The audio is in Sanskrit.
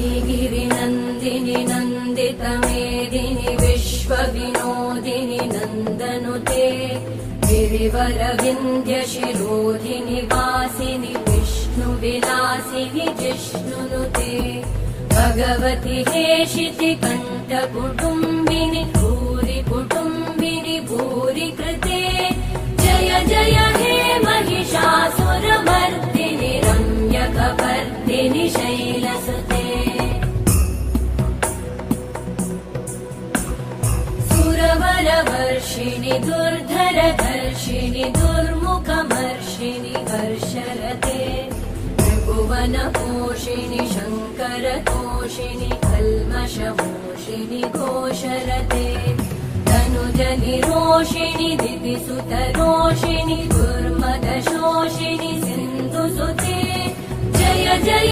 श्रीगिरिनन्दिनि नन्दितमेदिनि विश्वविनोदिनि नन्दनुते गिरिवरविन्ध्यशिरोधिनि वासिनि विष्णुविलासिनि जिष्णुनुते भगवति हेशिति कण्ठकुटुम्बिनि भूरि कुटुम्बिनि भूरि कृते जय जय हे महिषासुरमर्दिनि रम्यकपर्दिनि शैलसुते सुरवरवर्षिणि दुर्धरधर्षिणि दुर्मुखमर्षिणि हर्षरते त्रिभुवनपोषिणि शङ्करतोषिणि कल्मषमोषिणि घोषरते तनुजनिरोषिणि दितिसुतरोषिणि दुर्मदशोषिणि सिन्धुसुते जय जय